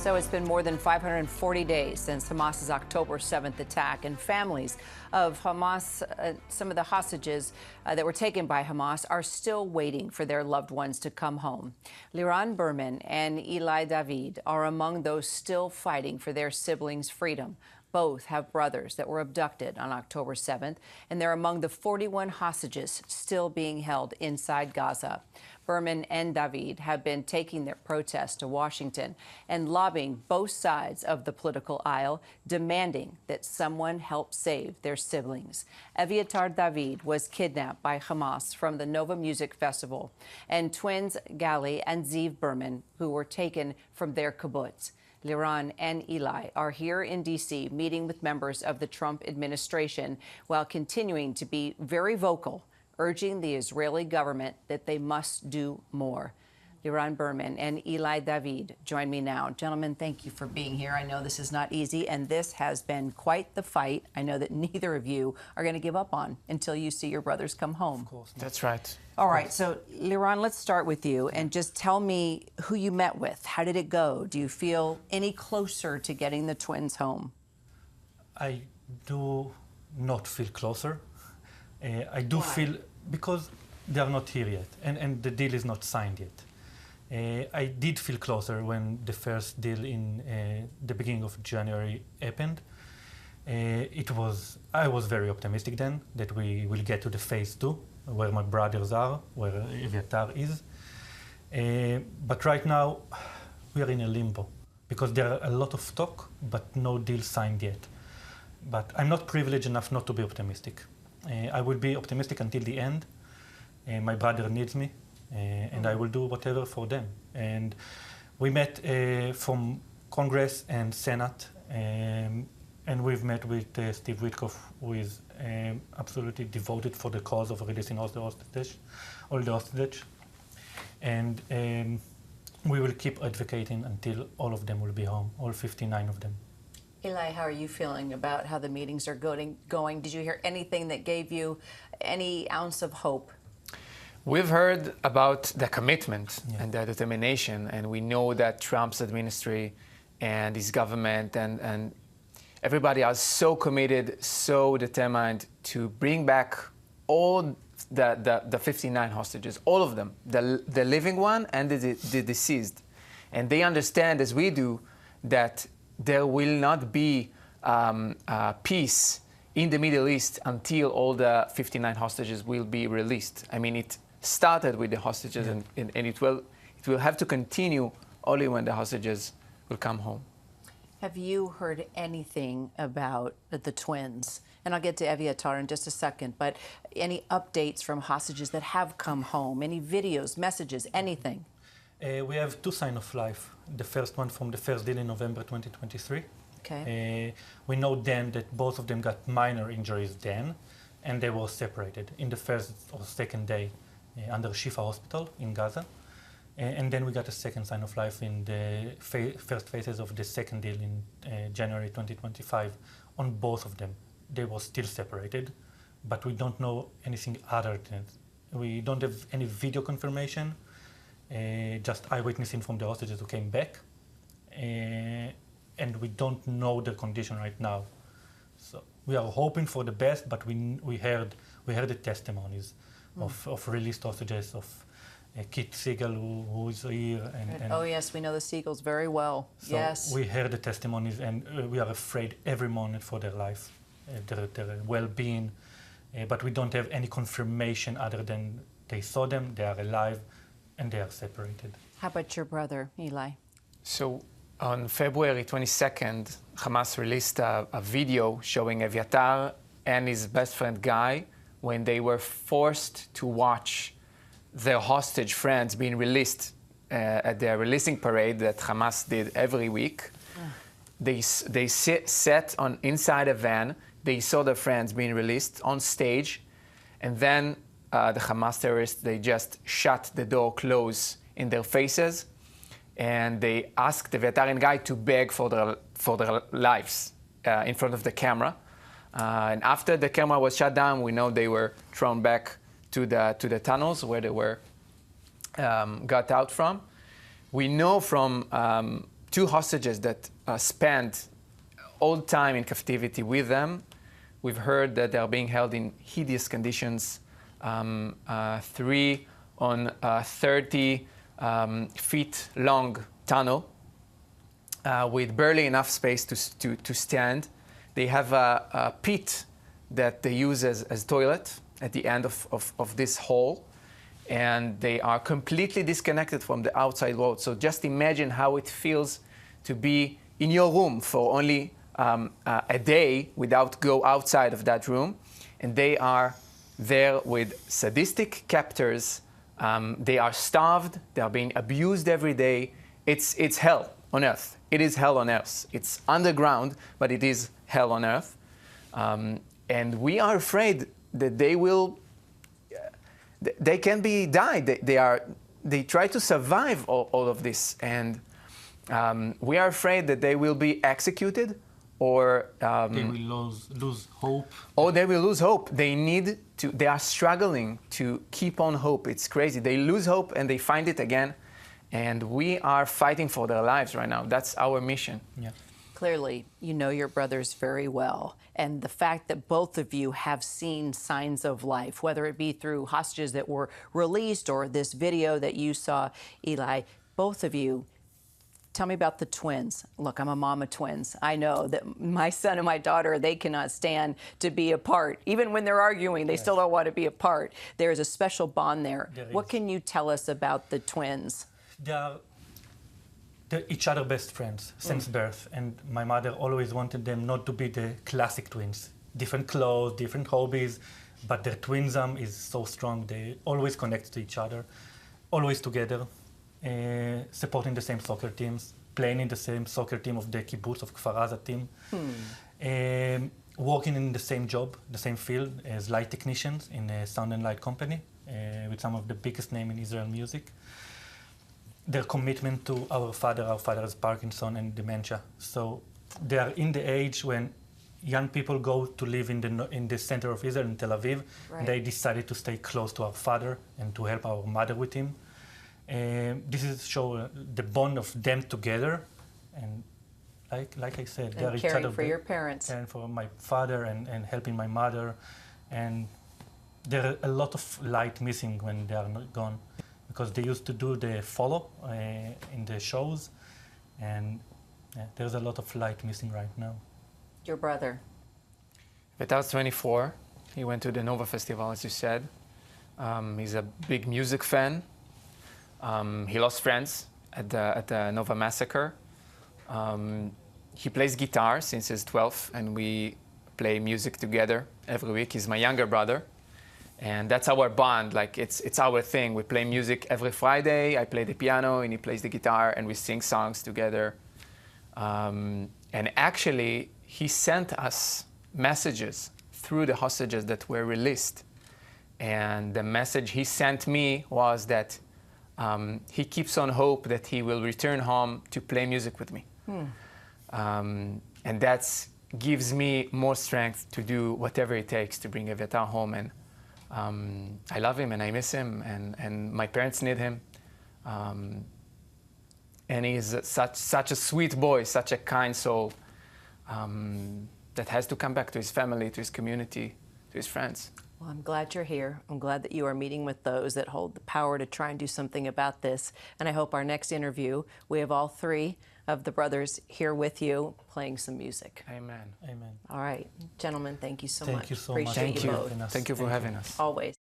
So it's been more than 540 days since Hamas's October 7th attack, and families of Hamas, some of the hostages that were taken by Hamas, are still waiting for their loved ones to come home. Liran and Ilay David are among those still fighting for their siblings' freedom. Both have brothers that were abducted on October 7th, and they're among the 41 hostages still being held inside Gaza. Berma and David have been taking their protest to Washington and lobbying both sides of the political aisle, demanding that someone help save their siblings. Aviatar David was kidnapped by Hamas from the Nova Music Festival, and twins Gali and Ziv Berma, who were taken from their kibbutz. Liran and Ilay are here in D.C. meeting with members of the Trump administration while continuing to be very vocal, urging the Israeli government that they must do more. Liran and Ilay David join me now. Gentlemen, thank you for being here. I know this is not easy, and this has been quite the fight. I know that neither of you are going to give up on until you see your brothers come home. Of course. That's right. All right, so Liran, let's start with you and just tell me who you met with. How did it go? Do you feel any closer to getting the twins home? I do not feel closer. I do feel, because they are not here yet, and the deal is not signed yet. I did feel closer when the first deal in the beginning of January happened. I was very optimistic then that we will get to the phase 2, where my brothers are, where Aviatar is. But right now, we are in a limbo, because there are a lot of talk, but no deal signed yet. But I'm not privileged enough not to be optimistic. I will be optimistic until the end. My brother needs me, and I will do whatever for them. And we met from Congress and Senate, and we've met with Steve Witkoff, who is absolutely devoted for the cause of releasing all the hostage. And we will keep advocating until all of them will be home, all 59 of them. Ilay, how are you feeling about how the meetings are going? Did you hear anything that gave you any ounce of hope? We've heard about the commitment and the determination, and we know that Trump's administration and his government and everybody are so committed, so determined to bring back all the 59 hostages, all of them, the living one and the deceased. And they understand, as we do, that there will not be peace in the Middle East until all the 59 hostages will be released. I mean, it started with the hostages, and it will have to continue only when the hostages will come home. Have you heard anything about the twins? And I'll get to Aviatar in just a second, but any updates from hostages that have come home? Any videos, messages, anything? We have 2 signs of life. The first one from the first deal in November 2023. Okay. We know then that both of them got minor injuries then, and they were separated in the first or second day under Shifa Hospital in Gaza. And then we got a second sign of life in the first phases of the second deal in January 2025. On both of them, they were still separated, but we don't know anything other than it. We don't have any video confirmation, just eyewitnessing from the hostages who came back. And we don't know their condition right now. So we are hoping for the best, but we heard the testimonies of released hostages, of Kit Siegel, who is here. And oh yes, we know the Siegels very well. So yes. We heard the testimonies, and we are afraid every moment for their life, their well-being. But we don't have any confirmation other than they saw them, they are alive, and they are separated. How about your brother, Ilay? So on February 22nd, Hamas released a video showing Aviatar and his best friend Guy when they were forced to watch their hostage friends being released at their releasing parade that Hamas did every week. They sat inside a van. They saw their friends being released on stage, and then the Hamas terrorists, they just shut the door close in their faces, and they asked the Aviatar and Guy to beg for their lives in front of the camera. And after the camera was shut down, we know they were thrown back to the tunnels where they were got out from. We know from two hostages that spent all time in captivity with them. We've heard that they are being held in hideous conditions, 3 on 30 feet long tunnel with barely enough space to stand. They have a pit that they use as toilet at the end of this hole, and they are completely disconnected from the outside world. So just imagine how it feels to be in your room for only a day without go outside of that room, and they are there with sadistic captors. They are starved. They are being abused every day. It's hell on earth. It is hell on earth. It's underground, but it is hell on earth. And we are afraid that they can be died. They try to survive all of this, and we are afraid that they will be executed, or they will lose hope. Or they will lose hope. They are struggling to keep on hope. It's crazy. They lose hope and they find it again. And we are fighting for their lives right now. That's our mission. Yeah. Clearly, you know your brothers very well. And the fact that both of you have seen signs of life, whether it be through hostages that were released or this video that you saw, Ilay, both of you, tell me about the twins. Look, I'm a mom of twins. I know that my son and my daughter, they cannot stand to be apart. Even when they're arguing, they still don't want to be apart. There's a special bond there. What can you tell us about the twins? They're each other best friends since birth, and my mother always wanted them not to be the classic twins. Different clothes, different hobbies, but their twinsdom is so strong. They always connect to each other, always together. Supporting the same soccer teams, playing in the same soccer team of the kibbutz of Kfar Aza team, working in the same job, the same field as light technicians in a sound and light company with some of the biggest names in Israel music. Their commitment to our father has Parkinson and dementia. So they are in the age when young people go to live in the center of Israel, in Tel Aviv. Right. They decided to stay close to our father and to help our mother with him. This is show the bond of them together, and like I said, they are each other. Caring for your parents. Caring for my father and helping my mother, and there are a lot of light missing when they are not gone, because they used to do the follow in the shows, and there's a lot of light missing right now. Your brother? Eviatar's 24. He went to the Nova Festival, as you said. He's a big music fan. He lost friends at the Nova Massacre. He plays guitar since he's 12, and we play music together every week. He's my younger brother, and that's our bond. Like it's our thing. We play music every Friday. I play the piano, and he plays the guitar, and we sing songs together. And actually, he sent us messages through the hostages that were released. And the message he sent me was that he keeps on hope that he will return home to play music with me. And that gives me more strength to do whatever it takes to bring Eviatar home. And I love him and I miss him, and my parents need him. And he's such a sweet boy, such a kind soul that has to come back to his family, to his community, to his friends. Well, I'm glad you're here. I'm glad that you are meeting with those that hold the power to try and do something about this. And I hope our next interview, we have all three of the brothers here with you playing some music. Amen. Amen. All right. Gentlemen, thank you so much. Thank you so much. Appreciate Thank you you. both. Thank you for having us. Always.